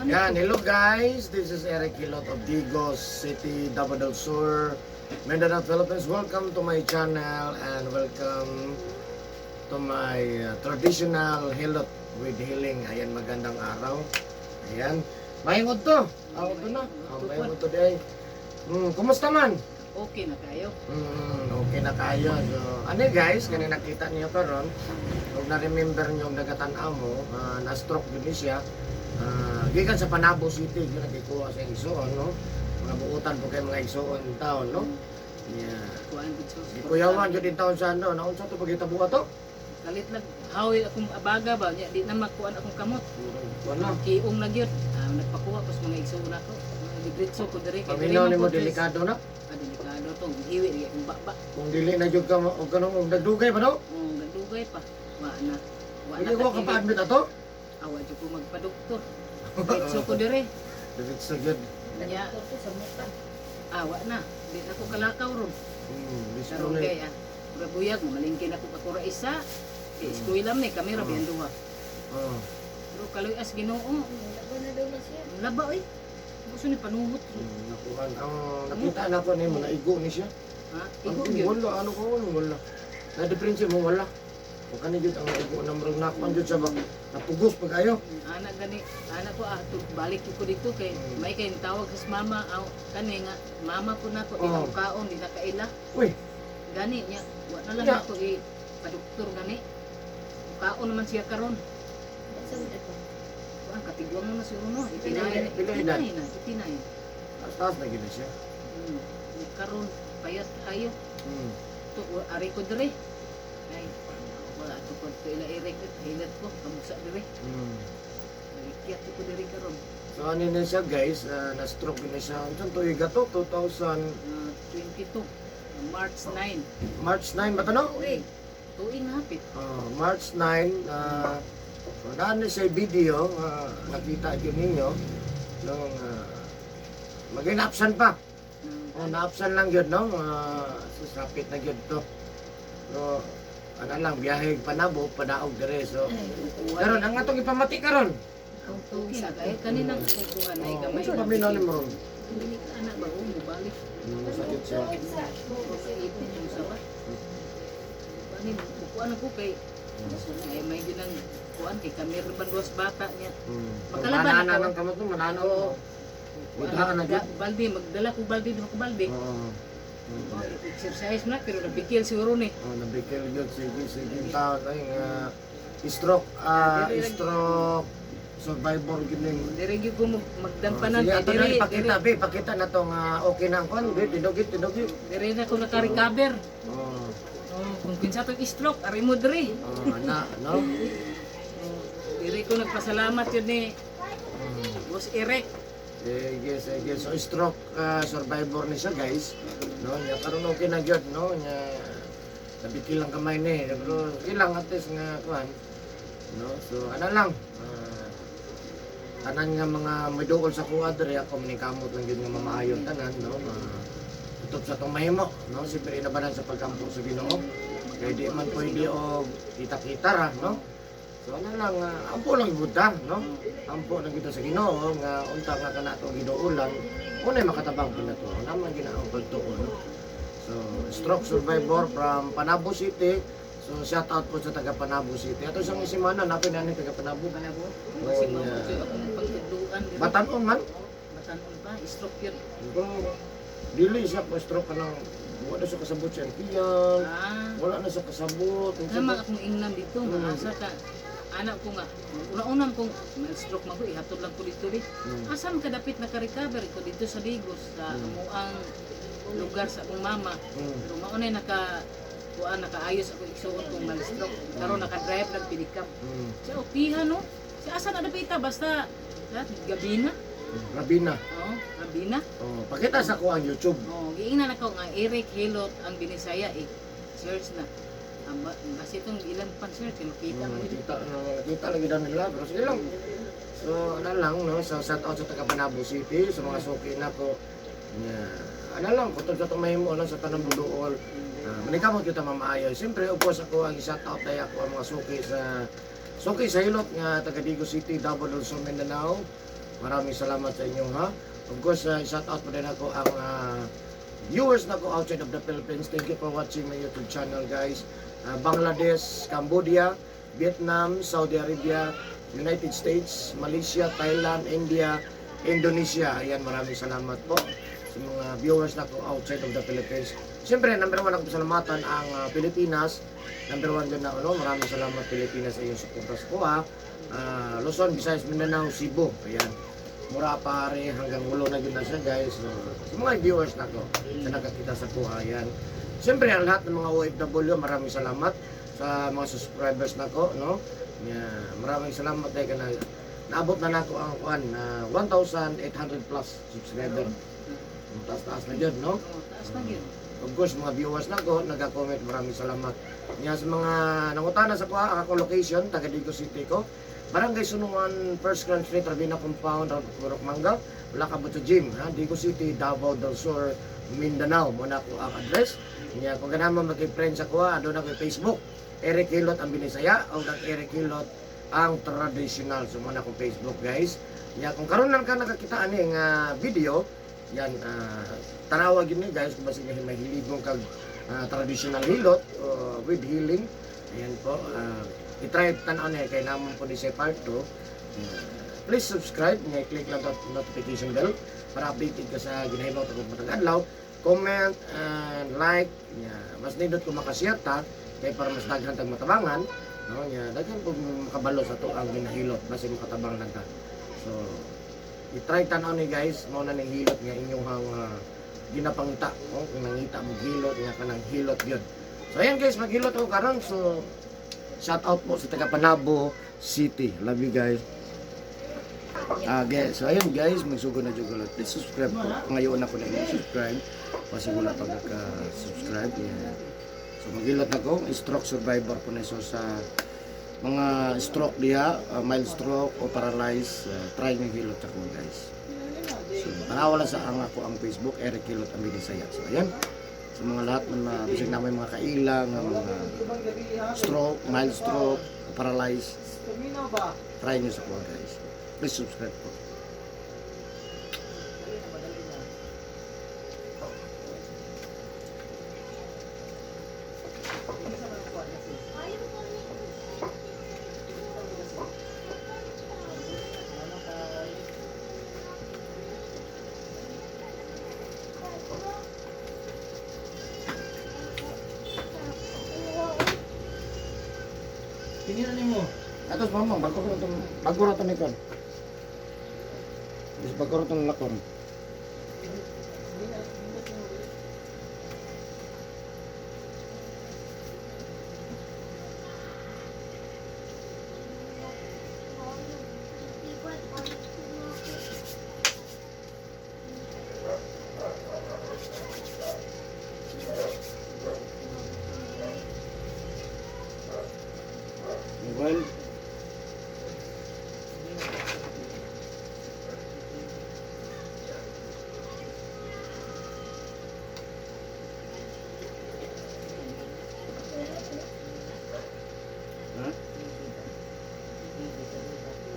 Yan, hello guys. This is Eric Hilot of Digos City, Davao del Sur, Mindanao, Philippines. Welcome to my channel and welcome to my traditional Hilot with Healing. Ayan, magandang araw. Ayan. Mahingod to. Ako to na. Mahingod to day. Kumusta man? Okay na kayo. Okay na kayo. So, ano guys, kanina nakita niyo karon. Kung na-remember niyo nagatanaw mo, na-stroke din siya. Gikan sa Panabo City, yun nagikuha sa igsoon, no? Mga buutan po kayo mga igsoon ng taon, no? Yeah. Kuan gud so. Ikuyawan yun din taon sa ano, naunsa to pagkita buha to? Kalit lang hawi akong abaga ba nya di na makuan akong kamot. Wala. Kiong na gyud. Nagpakuha pas mga igsoon nako. Mga libritso ko diri kay Paminaw ni mo delikado na. Delikado to. Hiwi di akong bakba. Kung dili na jud ka, o ganun, nagdugay pa no? Nagdugay pa. Wa na. Hindi ko ka-admit ato? Awa jud ko magpa-doktor. Libritso ko diri. Diretso jud. Nya awa na. Di na ko kalakaw ron. Bisto Karon na. kay Buyag, malingkin ako kakura isa. Kay eskwela ni kami ra biyan duha. Oh. Pero kaloy as Ginoo. Laba na daw na siya. Laba oy. Gusto ni panuhot. Nakuhan. Nakita na ko ni mo, naigo ni siya. Ha? Ang Igo gyud. wala, ano ko, wala. Na-depression mo, wala. Kung kani jud ang naigo na marag nakuhan jud sa ba. Napugos pag ayo. Anak gani, anak ko balik ko dito kay may kay tawag sa mama aw kani nga mama ko nako di Oh. na kaon di na kaila. Uy, Gani nya wa na lang Ya. ako pa-doktor gani. Kaon naman siya karon. Sa mga ito. Ang katigwang mo na si Uno. Pila edad? Itinay. taas na gina siya. Karon payat kayo. To ari ko dire. Ay wala to ko ila irek hilat ko kamuksa dire. Ikyat ko dire karon. So ano na siya guys, na-stroke din na siya. Unsan tuig to? 22 March 9. March 9 ba to no? Tuig na hapit. March 9, daan na siya video, nakita yun ninyo, nung mag-inapsan pa. Na-apsan lang yun, no? Susapit na yun to. So, ano lang, biyahe Panabo, padaog dire. So, karon ang atong ipamati karon. Ang tuig na kay kanina kukuha na gamay. Ano paminaw ni mo ron? Dili ka anak ba mo balik. Sakit siya. Sa ipon yung saba. Ani kukuha na ko kay ay may ginang kuan kay kami rin duwas bata niya. Makalaban Manana ako. ng kamot mo, manano. Oo. Budahan na yun. Balde magdala ko balde duha ko balde. Exercise na pero nabikil siguro ni. Nabikil yun, sige taon ay stroke, stroke survivor gining. Diri gyud ko magdampanan Sige, kay ato na diri. ipakita, be, pakita na tong okay na ang kon, be, tinugit. Diri na ko naka-recover. Oh, Kung kinsa to stroke, ari mo diri. no? Diri ko nagpasalamat yun ni Boss Eric. Sige. So, stroke survivor ni siya, guys. No, nya karon okay na gyud, no? Nya nabikil lang kamay ni, pero ilang at least nga kuan. No, so ano lang. Tanan nga mga miduol sa kuha diri ako manikamot lang gyud nga mamaayon tanan, no? Tutop sa tong mahimo, no? Siyempre inabanan sa pagkampo sa Ginoo. Kaya di man pwede og kita-kita ra, no? So ano lang, ampo lang buta, no? Ampo lang kita sa Ginoo nga unta nga kanato giduulan, unay makatabang pinato. Naman ginaang pagtuon, no? So stroke survivor from Panabo City. So shout out po sa taga Panabo City. Ato sa semana napin ani taga Panabo. Panabo. Kasi mo ko akong pagtuduan diri. Batanon man. Batanon pa, stroke yun. Kung dili siya po stroke ka ng wala sa kasabot siya tiyan. Wala na sa kasabot. Nama akong ingnan dito, asa ka anak ko nga. Una-unang kong stroke mago ihatod lang ko dito di. Asa man kadapit naka-recover ko dito sa Digos sa amuang lugar sa akong mama. Pero maunay nakaayos ako igsuon kong mal-stroke. Karon naka-drive lang pinikap. Siya opihan no. Siya asa na dapita basta gabi na. Rabina. Oo, gabi na. Oh, pakita sa ko ang YouTube. Oh, giingnan ako nga Eric Hilot ang Binisaya search na. Kasi itong ilan pan search makita mo dito. Kita lagi daw nila, pero sige lang. So, ano lang, no? So, shout out sa taga Panabo City, sa mga suki na ko. Ano lang, kutod sa itong mahimo lang sa tanang buduol. Manikamot kita mamaayo. Siyempre, upos ako ang shout out tayo ako ang mga suki sa So kay sa hilot nga taga Digo City, Davao del Sur, Mindanao, maraming salamat sa inyo ha. Of course, shout out po din ako ang viewers na ko outside of the Philippines. Thank you for watching my YouTube channel guys. Bangladesh, Cambodia, Vietnam, Saudi Arabia, United States, Malaysia, Thailand, India, Indonesia. Ayan, maraming salamat po sa mga viewers na ko outside of the Philippines. Siyempre, number one ako pasalamatan ang Pilipinas. Number one din na maraming salamat Pilipinas sa iyong suporta sa kuha. Luzon, Visayas, Mindanao, Cebu. Ayan. Mura pare hanggang ulo na yun na siya guys. So, sa mga viewers na ko sa nakakita sa kuha. Ayan. Siyempre, ang lahat ng mga OFW, maraming salamat sa mga subscribers na ko. No? Yeah, maraming salamat dahil na naabot na nako ang kuan 1,800 plus subscriber. Taas-taas na yun, no? Taas na yun. Of course, mga viewers na ko, nagka-comment, maraming salamat. Nga sa mga nangutana sa kuha, ang akong location, taga Digo City ko. Barangay Sunungan, First Grand Street, Ravina Compound, Purok Manga, Lakabutso Gym, ha? Digo City, Davao del Sur, Mindanao. Muna ko ang address. Nga, kung ganun mo mag-friend sa kuha, doon ako Facebook. Eric Hilot ang Binisaya, o kang Eric Hilot ang traditional. So muna akong Facebook guys. Nga, kung karon lang ka nakakita aning video, yan, tanawag yun guys, kung basta may hiligong kag traditional hilot with healing. Ayan po, itry tanaw na kay namon po di sa part 2. Please subscribe, click lang ang notification bell para updated ka sa ginahimo ko matag adlaw. Comment and like, mas nindot ko makashare ta kay para mas daghan tag matabangan, no? Daghan po makabalo sa to ang ginahilot basi makatabang lang ta. So i-try tanaw ni guys, mao na ning hilot nga inyong ginapangita, no? Kung nangita mo hilot nga kanang hilot gyud. So ayan guys, maghilot ako karon. So shout out po sa taga Panabo City. Love you guys. Guys, so ayun guys, magsugod na jud ulit. Please subscribe po. Ngayon ako na i-subscribe. Kasi wala pa nagka-subscribe. Yeah. So maghilot ako, stroke survivor po na so sa mga stroke diha, mild stroke o paralyzed, try ng hilot ako guys. So panawala sa ako ang Facebook, Eric Hilot ang Binisaya. So ayan, sa mga lahat ng bisig namin mga kailang, mga stroke, mild stroke, paralyzed, try nyo sa kuha guys. Please subscribe po. Tingnan mo. Atos mama, bago ra to ni kon. Bis bago ra to lakon. Mobile.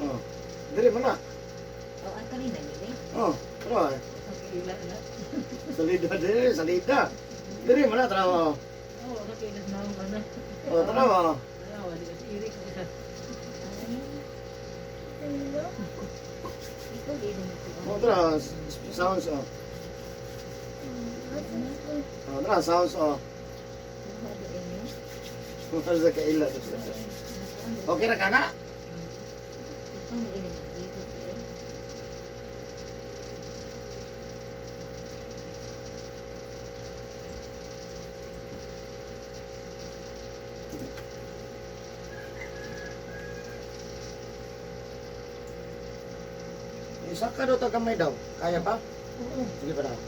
Oh, dili mo na. Oh, ang kanina nila eh. Oh, tara. Ilan na? Salida dili, salida. Dili mo na trabaho. Oo, nakilas na ako na. Oh, trabaho. Ayaw, di kasi irik ko isa. Ikaw din ang ito. Oh, tara, sounds oh. Oh, tara, sounds oh. Kung sa kaila. Okay ra ka na? Isa ka daw kamay daw. Kaya pa? Sige pa daw.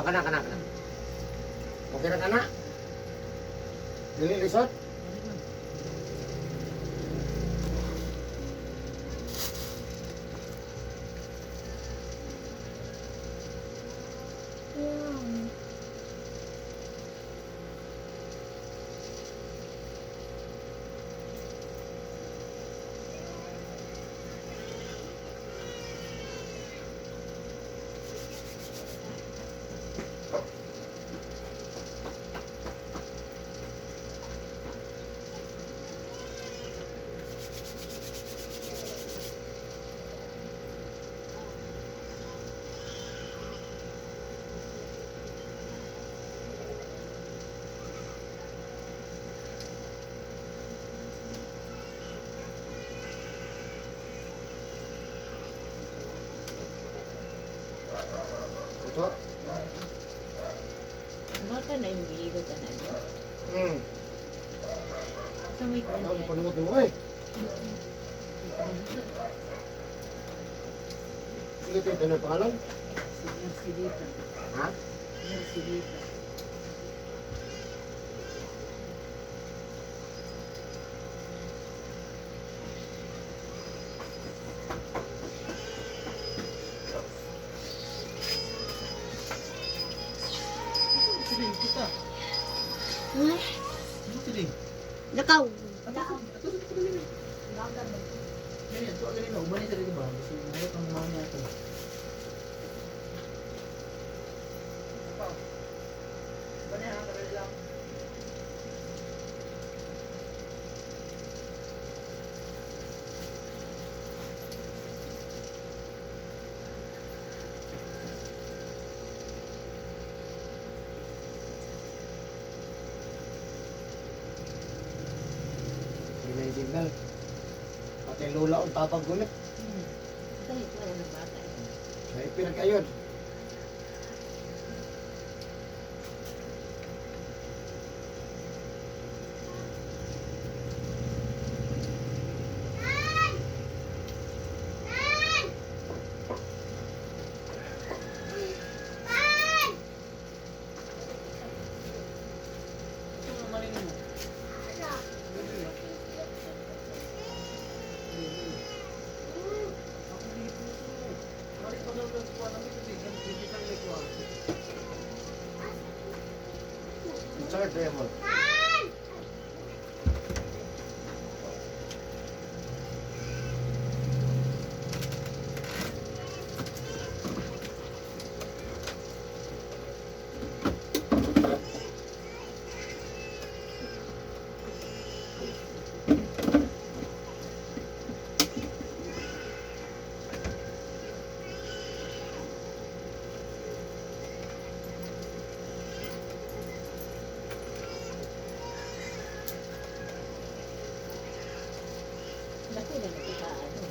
Kana. Okay na kana? Dili lisod? So, Baka na yung biligo ka na niya. Sa may ano, kanya. panungot mo eh. Sige, tayo, tanong pangalan. Si Mercedita. Ha? Mercedita. Sige, kita. Ay, Sige. nakaw. Ganyan, tuwa ganito. Ubani sa dito ba? Gusto mo ngayon pang mga ito. Ubani ha, karali lang. Hindi na yung signal. Pati lula o tatag gunit. Kahit wala ng bata. Ay, pinagkayod. Ito ang manin mo. Ako dito. Mali pa daw ng kuha namin kasi hindi ka nila kuha. Sir, tayo mo. Naku na nakakaano.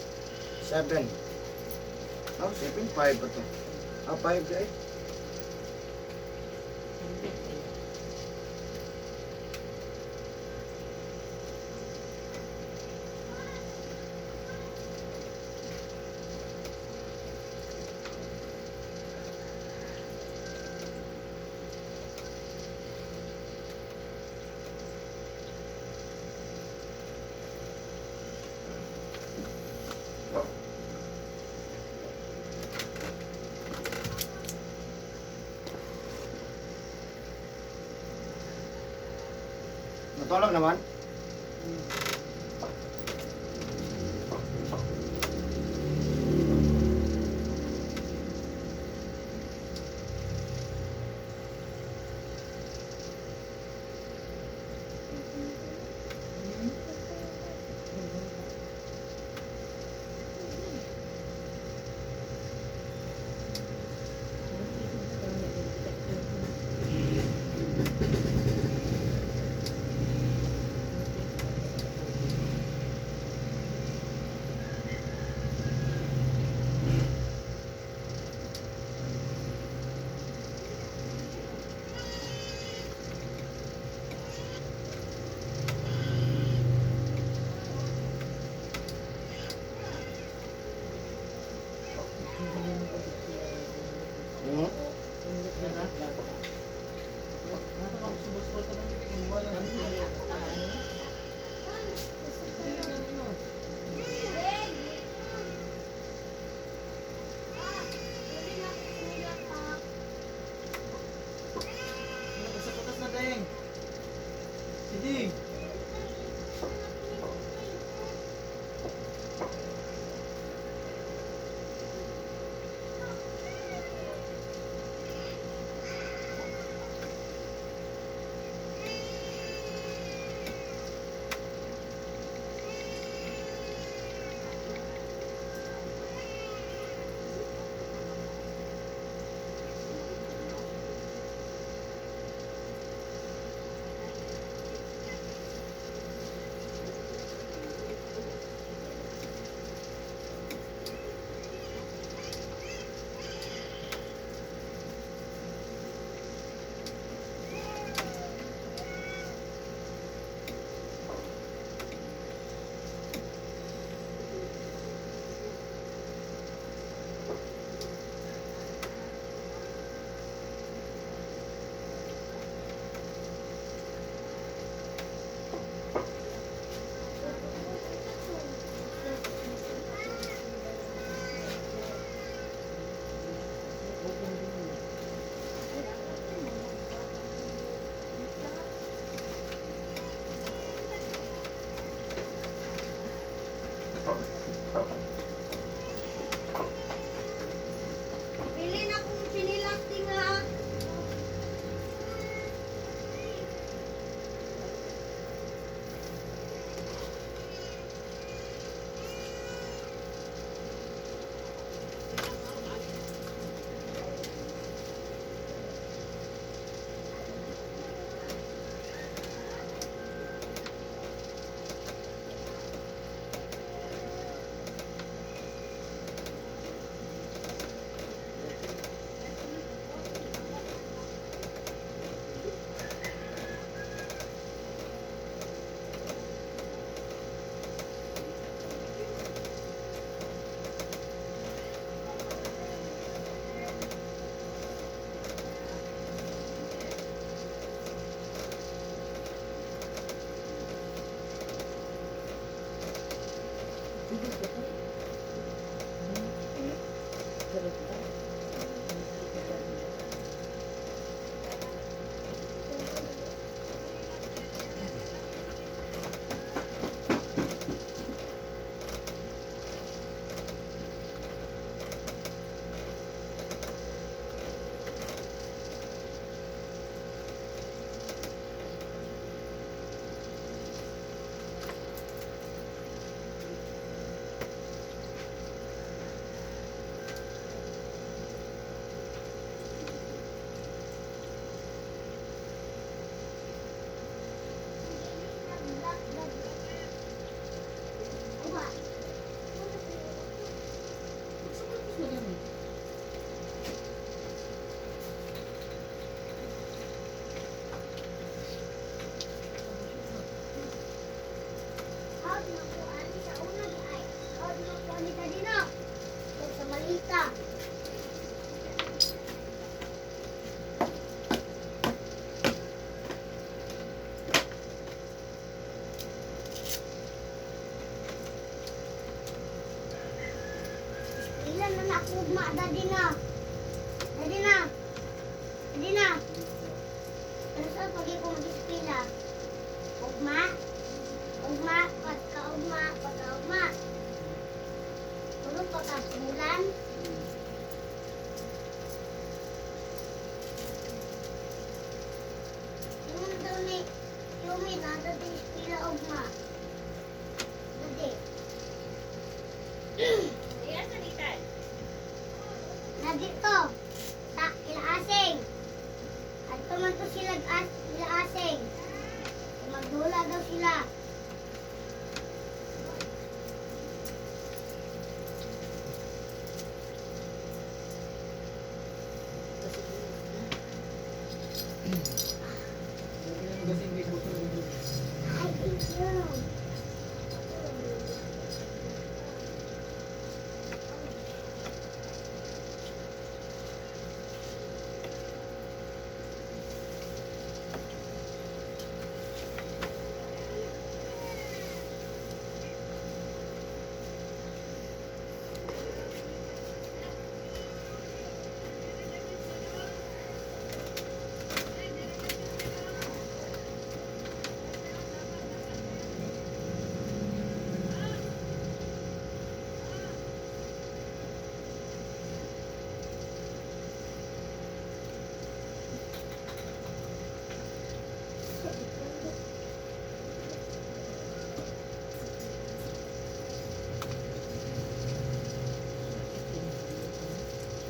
7. Oh, 7, 5 ba ito? Ah, 5 guys. Natulog naman. Hmm? Sa patas na dahing. Sige. na nakugma, dadi na. Dadi na. Dadi na. Pero saan pag ko mag-ispila? Ugma? Ugma, pagka-ugma, pagka-ugma. Puro pagka-simulan. Yung daw ni Yumi na dadi ispila ugma. Dadi. Na dito. Ta, ilaasing. At man to sila ilaasing. Magdula daw sila. Ay, thank you.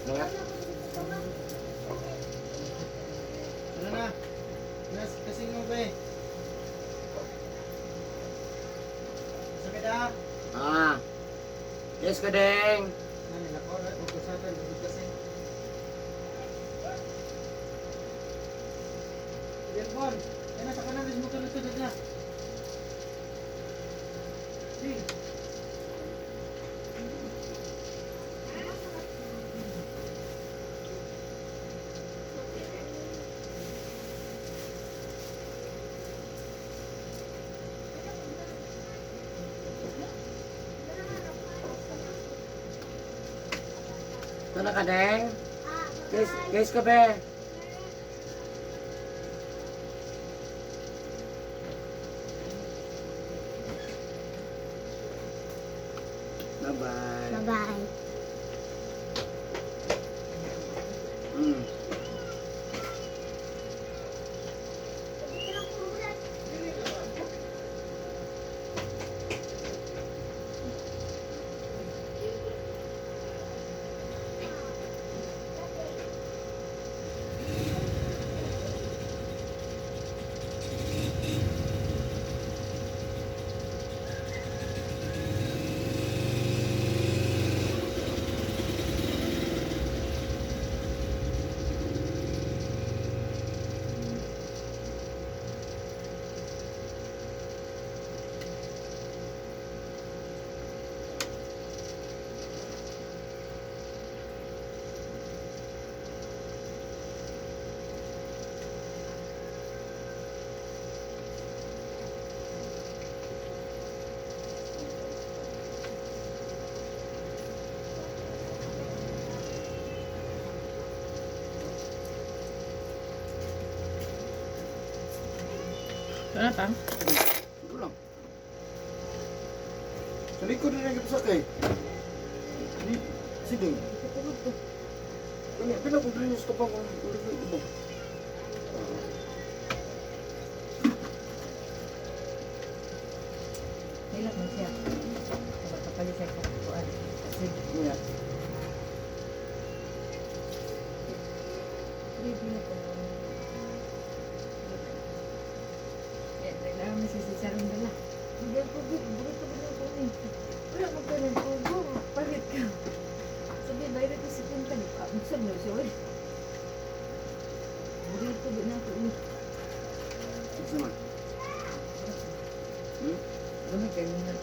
Nga. Ano na? Kasing mo ba eh? Sakit ah? Ah. Yes, kadeng. Ano, nilakaw na. Pagkasatan, kasing. Delbon, yan na sa kanan. Mas motor-motor na. Si. Ito na kadeng. Ah, Yes, ka be. Bye-bye. bye-bye. Mm. Ano pa? Ito lang. Sa likod na lang sakay. Sige. Kanya, pila kung rin yung stopang kung ulit yung ibang. Hilak man siya. Kapalisay sa kuan. Kasi Kanya. hindi na po. Kailangan mo si Sarong dala. Hindi ako bukit ko na po ni. Wala mo ka ng tubo. Palit ka. Sabi, bayra ko si Punta. Saan na siya? Bukit ko na po ni. Sige man. Ano kayo na?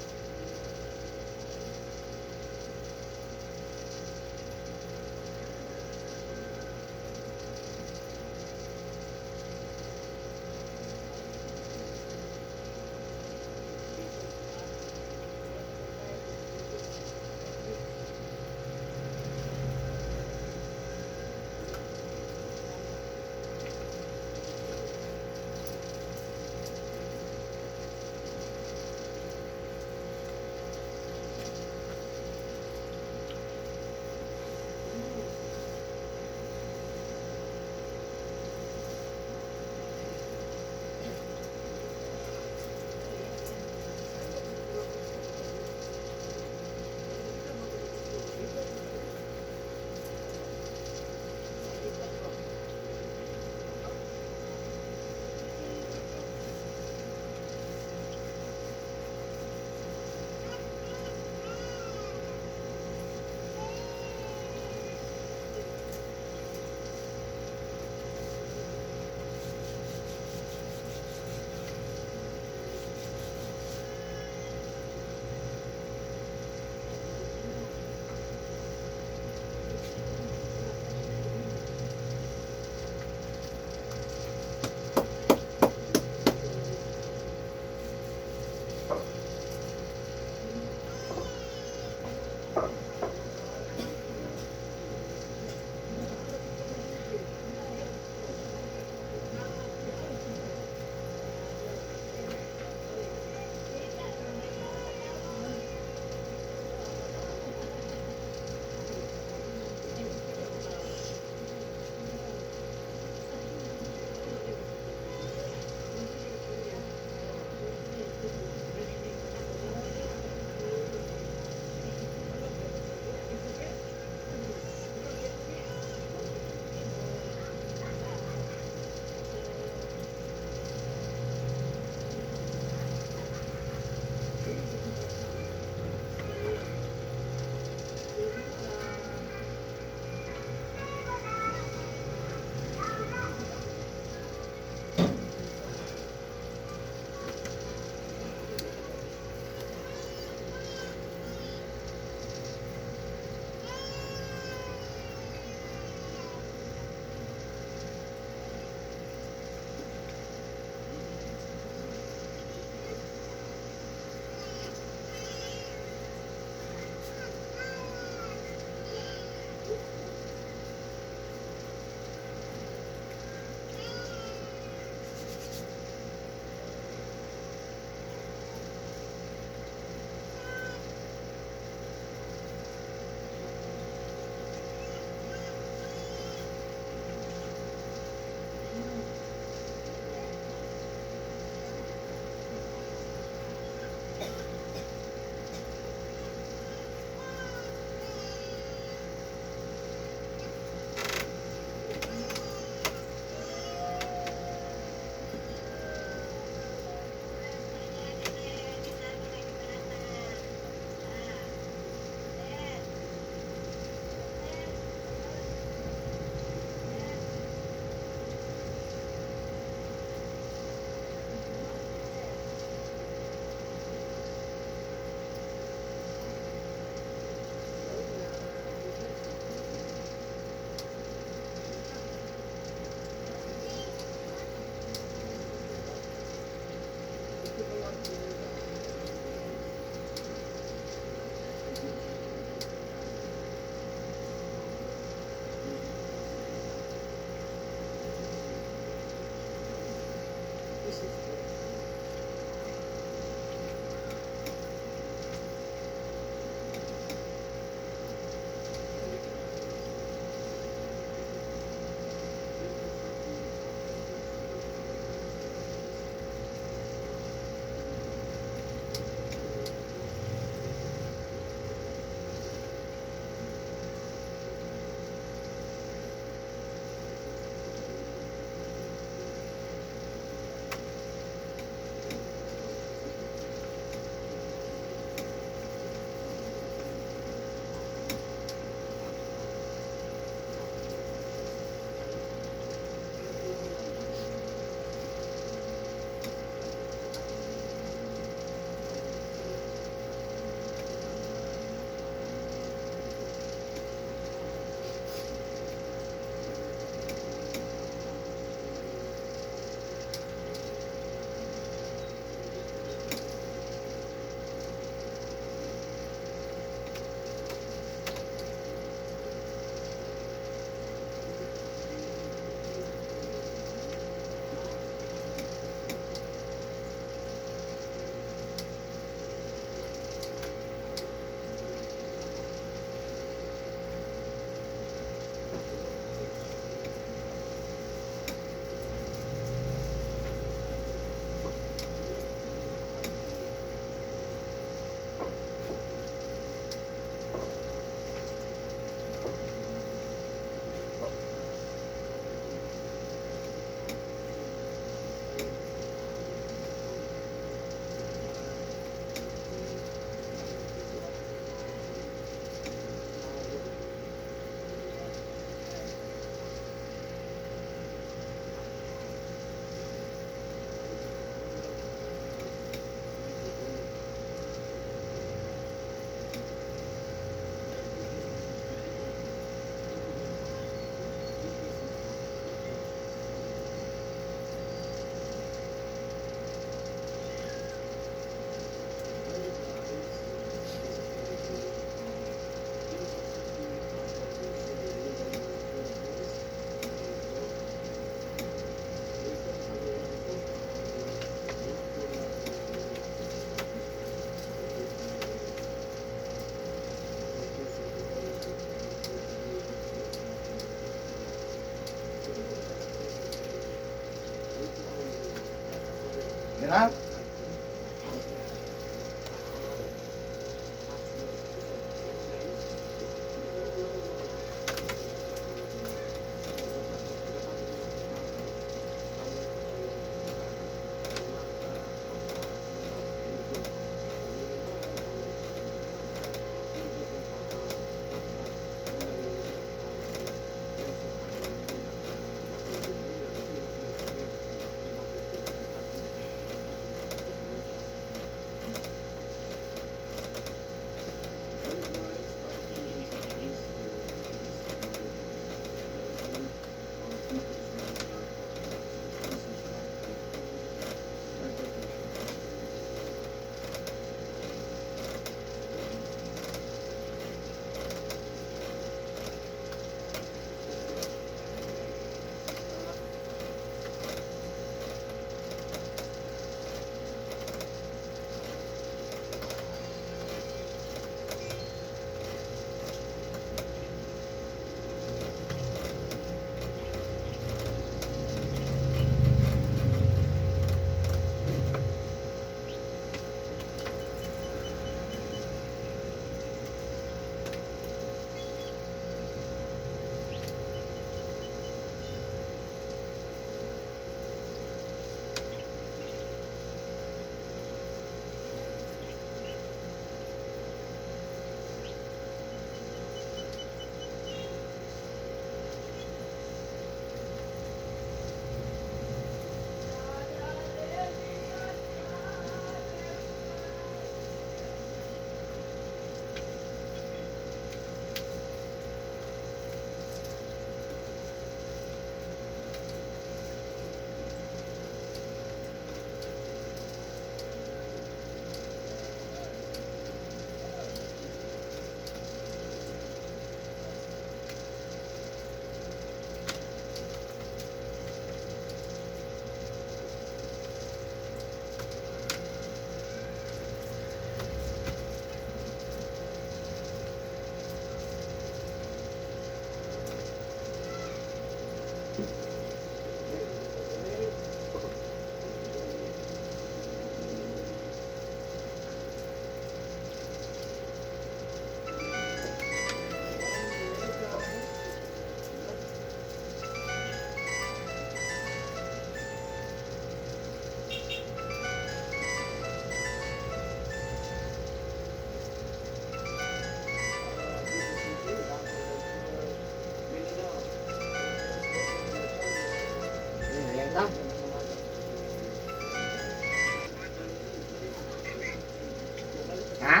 Ha?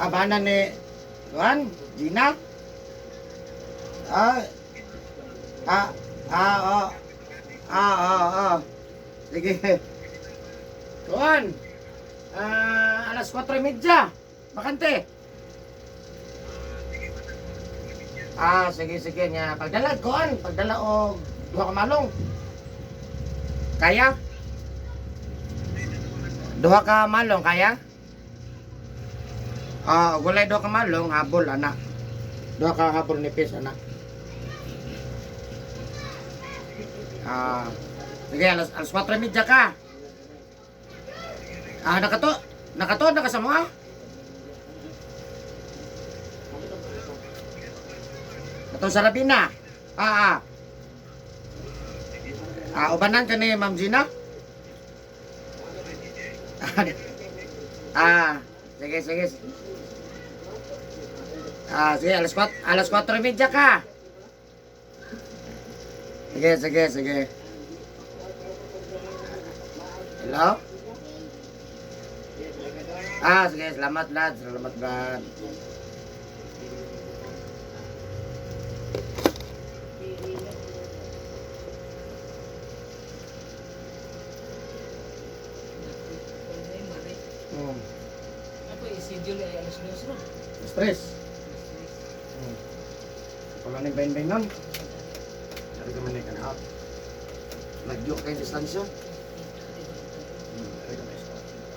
Abanan ni Juan, Gina? Ah, ah, oh. Sige. Juan, alas 4:30. Bakante. Sige niya. Pagdala, Juan. Pagdala og duha ka malong. Kaya? Duha ka malong, kaya? Gulay duha ka malong, habol, anak. Duha ka habol nipis, anak. Sige, alas 4:30 ka. Nakatuod na ka sa mga? Katong sa Rabina. Ubanan ka ni Ma'am Gina? Sige. Sige, alas 4:30 ka. Sige. Hello? Sige, salamat lad. Ako i-schedule ay alas 2 ron. Stress. Wala ni bain nun. Dari ka man ni kana out. Nagyo kay distansya. Dari ka man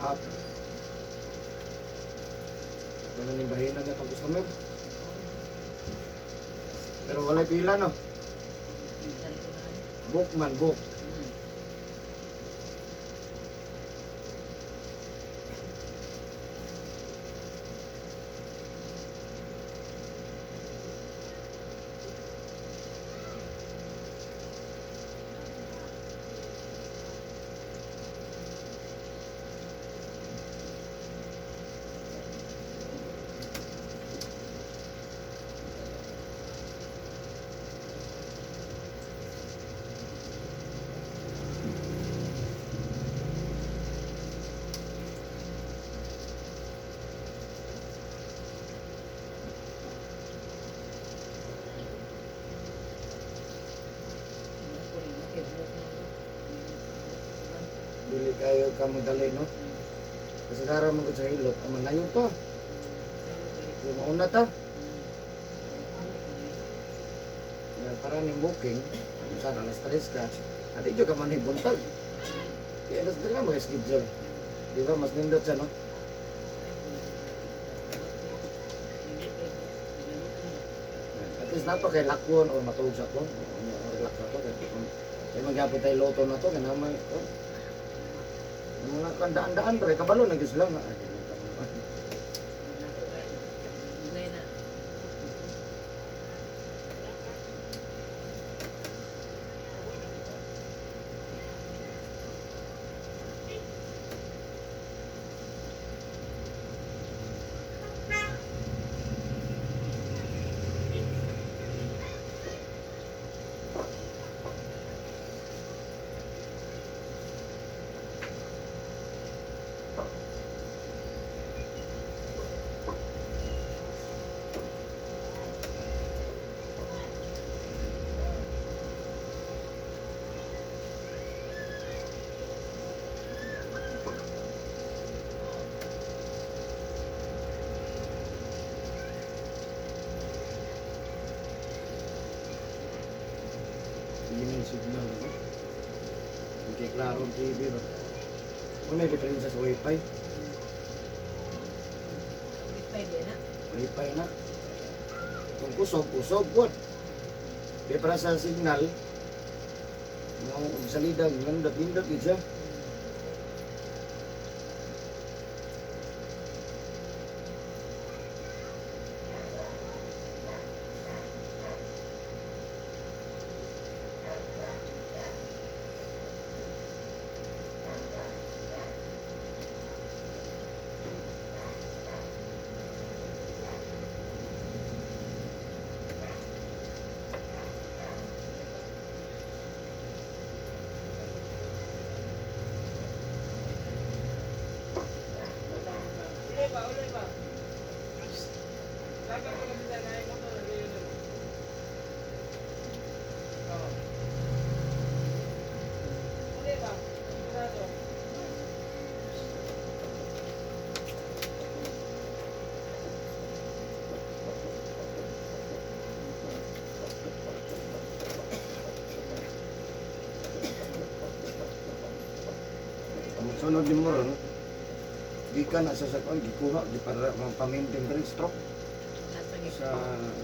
out. Wala ni bahin na itong customer. Pero wala pila no. Book man, book. Dili kayo ka madali, no? Kasi dara mo sa hilot, aman layo to. Yung mauna ta. Para ni booking, kung saan alas 3 ka, at ito ka man buntag. Kaya alas 3 ka mag-schedule. Di ba, mas nindot siya, no? At least na to kay lakwon o matulog sa to. Relax na to. Kaya magyapon tayo loto na to, kaya naman ito. Yung mga kandaan-daan, pero kabalo, nag-islang na. Ugay na. Hindi may signal, no? Hindi klaro ang TV, no? Kung may diferensya sa wifi, wifi na. Kung kusog, what? Kaya para sa signal, mga salida, nindot, isa. Sunod din mo ron, di ka na sa sakon, gikuha, di para mapamintin ka rin stroke Nasa sa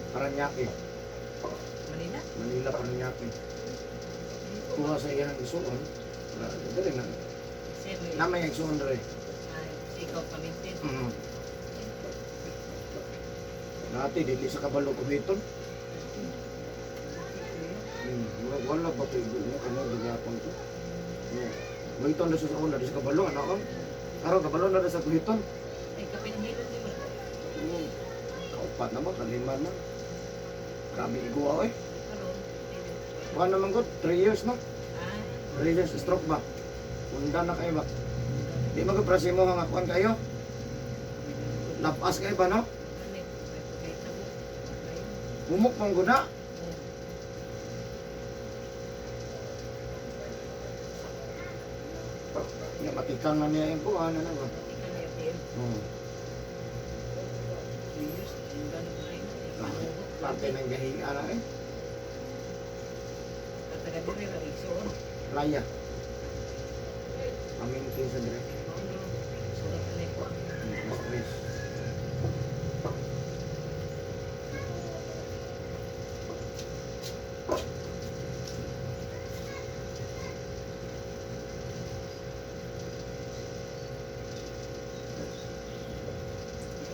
Paranaque, Manila. Manila, Paranaque. Kuha sa iyang isuon, dali na, Sino namay ang isuon rin. ikaw pamintin. Dati, dili sa kabalo ko hiton. Wala ba ito niya, kanya nagyapon ko. Hiton na sa una, di sa kabalo, ano ko? Araw, kabalo na rin sa kuhiton. Ay, kapinahilot ni mo. Kaupat naman, kalima na. Grabe iguwa eh. Karon. Bukan naman ko, 3 years na. Ah, 3 years stroke ba? Unda na kayo ba? Di magkaprasi mo nga kuhan kayo? Lapas kayo ba no? ano kay tabo. Humok pang guna. Nga matikang na niya yung kuhan, ano ba? Ikaw na yung Hmm. 3 years. Yung gano'n ko rin. Parte ng gahiga na eh. At taga-dire na igsoon. Playa. Pamintin sa dire. Surat na ko. Stress.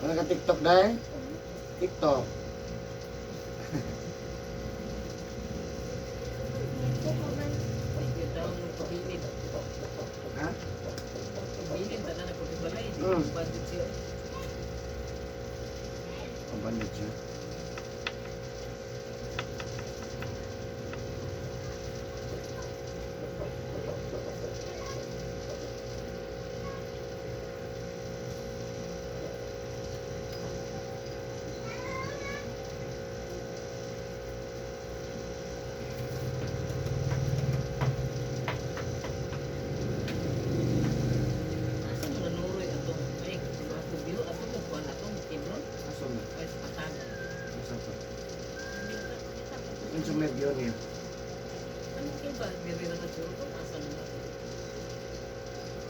Ano ka TikTok dahil? TikTok. Yung daw ng pabilin. Ha? Pabilin, tala na pagkabalay. Hmm. Budget siya. Pabandit siya. Asa mo nanuroy atong ay ato bilo ato mo kuan atong timron Aso na. ay sa patagan. Asa pa. Ano sa may view niya? Ano kay ba diri na siguro to asa na nato.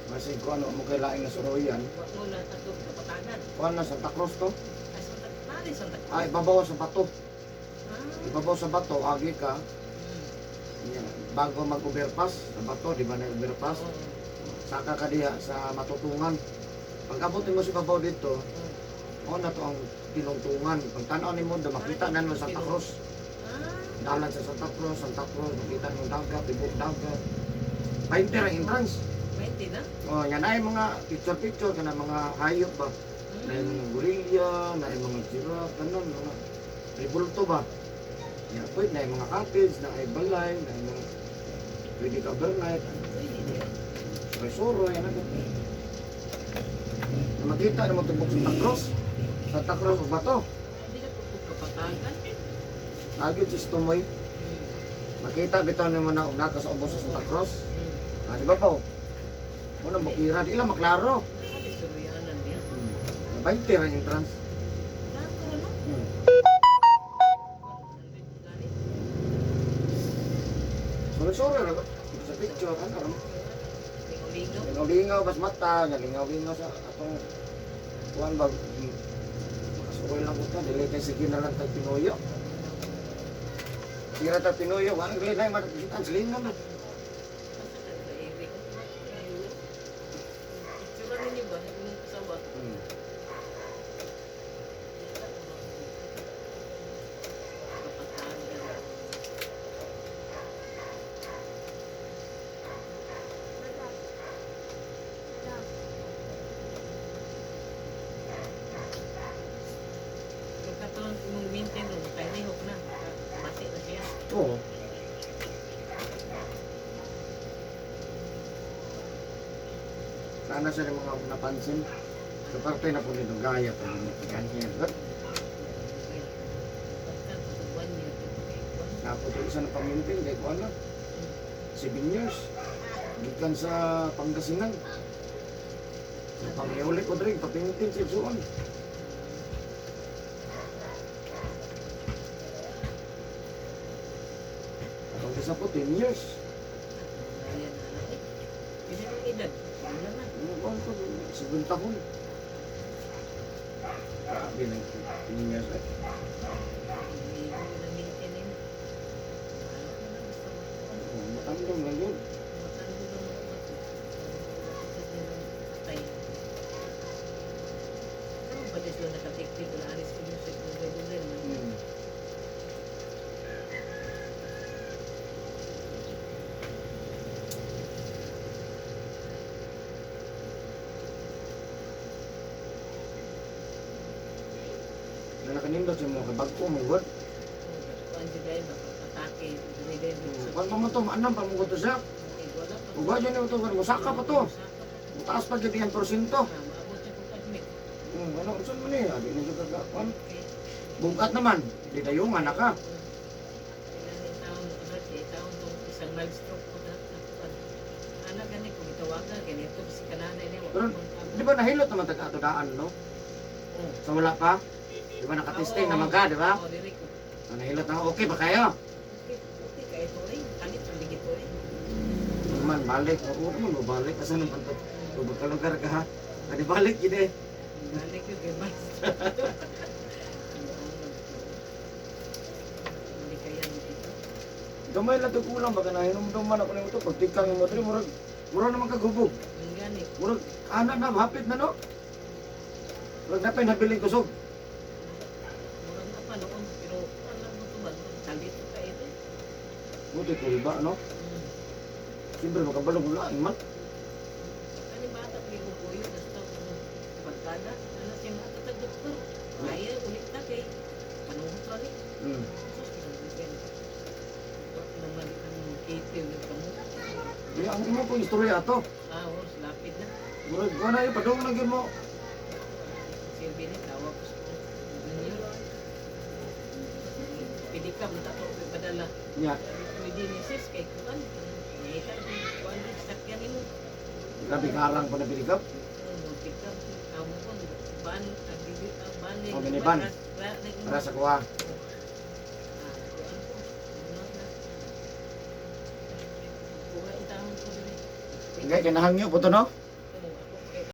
Kasi kung ano mo kailangan na suroyan. Wa mo na ato sa patagan. Kuhan na Santa Cruz to. Ay Santa Mari Santa Cruz. Ay, ibabaw sa bato. Ah. Ibabaw sa bato, agi ka. Hmm. Yan. Bago mag-overpass sa bato, di ba na overpass? Oo. Saka ka diha sa matutungan. Pag abutin mo sa babaw dito, o na to ang tinungtungan. Pag tanaw ni mo, makita na naman Santa Cruz. Ah. Dalan sa Santa Cruz, makita ng dagat, tibok dagat. 20 ang entrance. 20 na. O, yan ay mga picture-picture, ka na mga hayop ba? Na yung mga gorilla, na yung mga giraffe, ganun, mga may bulto ba? Yan, pwede na yung mga cottage, na ay balay, na yung mga pwede ka overnight, resoro, yan ako. Na makita na mo tubok Santa Cruz o bato. Hindi ka tutok kapatagan. Agad si Stumoy, makita bitaw na mo na unaka sa ubos sa Santa Cruz. Ah, di ba po? Unang bukira, di lang maklaro. Ano istoryanan niya? 20 rin yung trans. Lahat ko na no? Hmm. 100 gani. Sore-sore na ba? Sa picture, ano rin? Lingaw-lingaw. Lingaw-lingaw, bas mata, lingaw-lingaw sa atong kuhan ba? Makasukoy lang ko ito, dili kayo sige na lang tayo Pinoyo. Sige na tayo Pinoyo, wala nang gilid na yung matasitan, silingan na. Itsura ninyo ba? Yung kasawat? Hmm. Kapatagan. Pagkataon mong maintain ron, kaya nihok na. Mati na siya. Oo. Sana siya yung mga napansin. Sa parte na po nito gaya pa rin ito ganyan. Naputo isa na pamintin, kahit ko ano. 7 years. Gikan sa Pangasinan. Sa pangyauli ko rin, pamintin sa Isuan. Atong isa po, 10 years. Ayan na. Pwede mong edad. Wala na. Ano ko, 70 ko. Grabe na yung years eh. Oh, matandang lang yun. Hmm. Nalakanindot sa mga kabagko mo, God. Kung pa mo ito, anam pa mo ito siya. Huwag ba dyan yung ito, musaka pa ito. Mataas pa dyan 1%. Ano, saan mo niya? Di na dyan kagawan. Bungkat naman, di tayo manaka. Pero, di ba nahilot naman tag-atodaan, no? Sa wala pa? Di ba nakatesting naman ka, di ba? Nahilot na, okay ba kayo? Naman, balik. Oo naman, balik. Kasi naman ito. Tubag ka lugar ka ha. Hindi balik, gini. Gamay lang ito kulang. Baka nahinumduman ako na ito. Pag tikang mo ito, murag naman kagubog. Murag, anak na, hapit na no? Murag na pa yung nabiling kusog. Buti ko riba, no? Siyempre, makabalong ulaan man. Hmm. Di, ang imo po istorya ato. Murag, wala yung padong lagi mo. Pidikam na ako padala. Nya, Dinesis kay kuan. Ngita kuan sakyan nimo. grabe karang pa na biligap. Pidikam kamu pun ban agibit ban Oh, minivan. Para sa kuha. Hindi, kinahangyo po ito, no?